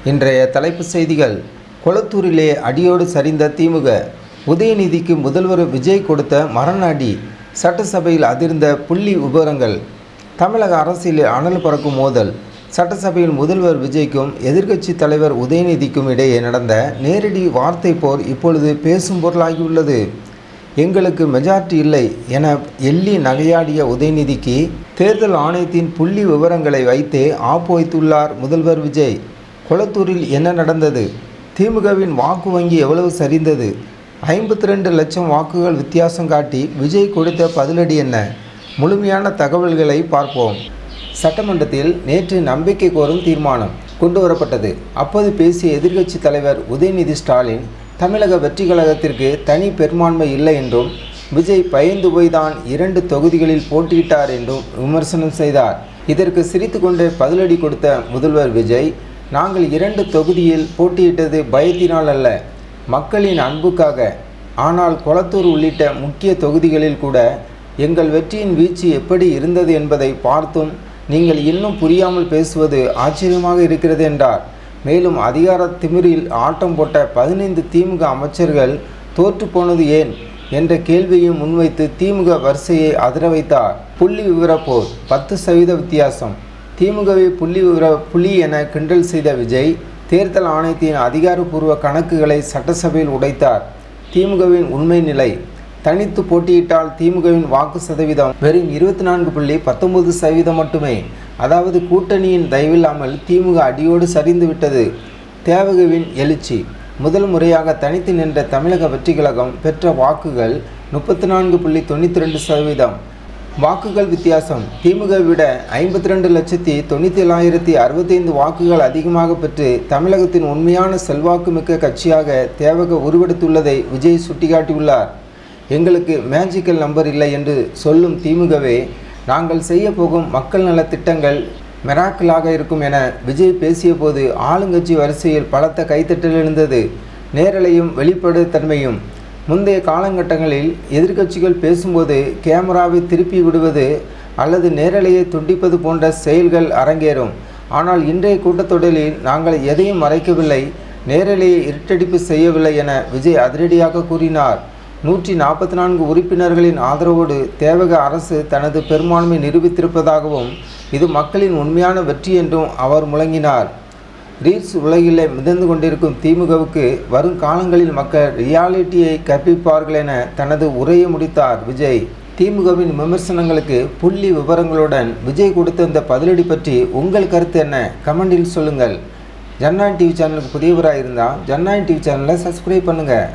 இன்றைய தலைப்புச் செய்திகள். கொளத்தூரிலே அடியோடு சரிந்த திமுக. உதயநிதிக்கு முதல்வர் விஜய் கொடுத்த மரண அடி. சட்டசபையில் அதிர்ந்த புள்ளி விவரங்கள். தமிழக அரசியலில் அனல் பறக்கும் மோதல். சட்டசபையில் முதல்வர் விஜய்க்கும் எதிர்க்கட்சி தலைவர் உதயநிதிக்கும் இடையே நடந்த நேரடி வார்த்தை போர் இப்பொழுது பேசும் பொருளாகியுள்ளது. எங்களுக்கு மெஜாரிட்டி இல்லை என எள்ளி நகையாடிய உதயநிதிக்கு தேர்தல் ஆணையத்தின் புள்ளி விவரங்களை வைத்தே ஆப்பு வைத்துள்ளார் முதல்வர் விஜய். கொளத்தூரில் என்ன நடந்தது? திமுகவின் வாக்கு வங்கி எவ்வளவு சரிந்தது? 52 லட்சம் வாக்குகள் வித்தியாசம் காட்டி விஜய் கொடுத்த பதிலடி என்ன? முழுமையான தகவல்களை பார்ப்போம். சட்டமன்றத்தில் நேற்று நம்பிக்கை கோரும் தீர்மானம் கொண்டு வரப்பட்டது. அப்போது பேசிய எதிர்க்கட்சி தலைவர் உதயநிதி ஸ்டாலின், தமிழக வெற்றி கழகத்திற்கு தனி பெரும்பான்மை இல்லை என்றும் விஜய் பயந்து போய்தான் 2 தொகுதிகளில் போட்டியிட்டார் என்றும் விமர்சனம் செய்தார். இதற்கு சிரித்து கொண்டே பதிலடி கொடுத்த முதல்வர் விஜய், நாங்கள் 2 தொகுதியில் போட்டியிட்டது பயத்தினால் அல்ல, மக்களின் அன்புக்காக. ஆனால் கொளத்தூர் உள்ளிட்ட முக்கிய தொகுதிகளில் கூட எங்கள் வெற்றியின் வீச்சு எப்படி இருந்தது என்பதை பார்த்தும் நீங்கள் இன்னும் புரியாமல் பேசுவது ஆச்சரியமாக இருக்கிறது என்றார். மேலும் அதிகார திமிரில் ஆட்டம் போட்ட 15 திமுக அமைச்சர்கள் தோற்று போனது ஏன் என்ற கேள்வியும் முன்வைத்து திமுக வரிசையை அதிர வைத்தார். புள்ளி விவர போர். 10% வித்தியாசம். திமுகவை புலி என கிண்டல் செய்த விஜய் தேர்தல் ஆணையத்தின் அதிகாரப்பூர்வ கணக்குகளை சட்டசபையில் உடைத்தார். திமுகவின் உண்மை நிலை. தனித்து போட்டியிட்டால் திமுகவின் வாக்கு சதவீதம் வெறும் 24.19% மட்டுமே. அதாவது கூட்டணியின் தயவில்லாமல் திமுக அடியோடு சரிந்து விட்டது. தேவகவின் எழுச்சி. முதல் முறையாக தனித்து நின்ற தமிழக வெற்றி கழகம் பெற்ற வாக்குகள் 34.92%. வாக்குகள் வித்தியாசம். திமுக விட 52,97,065 வாக்குகள் அதிகமாக பெற்று தமிழகத்தின் உண்மையான செல்வாக்கு மிக்க கட்சியாக தேவக உருவெடுத்துள்ளதை விஜய் சுட்டிக்காட்டியுள்ளார். எங்களுக்கு மேஜிக்கல் நம்பர் இல்லை என்று சொல்லும் திமுகவே, நாங்கள் செய்ய போகும் மக்கள் நல திட்டங்கள் மிராக்கிளாக இருக்கும் என விஜய் பேசிய போது ஆளுங்கட்சி வரிசையில் பலத்த கைத்தட்டல் எழுந்தது. நேரலையும் வெளிப்படைத்தன்மையும். முந்தைய காலகட்டங்களில் எதிர்க்கட்சிகள் பேசும்போது கேமராவை திருப்பி விடுவது அல்லது நேரலையை துண்டிப்பது போன்ற செயல்கள் அரங்கேறும். ஆனால் இன்றைய கூட்டத்தொடரில் நாங்கள் எதையும் மறைக்கவில்லை, நேரலையை இருட்டடிப்பு செய்யவில்லை என விஜய் அதிரடியாக கூறினார். 144 உறுப்பினர்களின் ஆதரவோடு தேவக அரசு தனது பெரும்பான்மை நிரூபித்திருப்பதாகவும் இது மக்களின் உண்மையான வெற்றி என்றும் அவர் முழங்கினார். ரீல்ஸ் உலகிலே மிதந்து கொண்டிருக்கும் திமுகவுக்கு வரும் காலங்களில் மக்கள் ரியாலிட்டியை கற்பிப்பார்கள் என தனது உரையை முடித்தார் விஜய். திமுகவின் விமர்சனங்களுக்கு புள்ளி விவரங்களுடன் விஜய் கொடுத்த இந்த பதிலடி பற்றி உங்கள் கருத்து என்ன? கமெண்டில் சொல்லுங்கள். ஜனநாயகம் டிவி சேனலுக்கு புதியவராக இருந்தால் ஜனநாயகம் டிவி சேனலை சப்ஸ்கிரைப் பண்ணுங்கள்.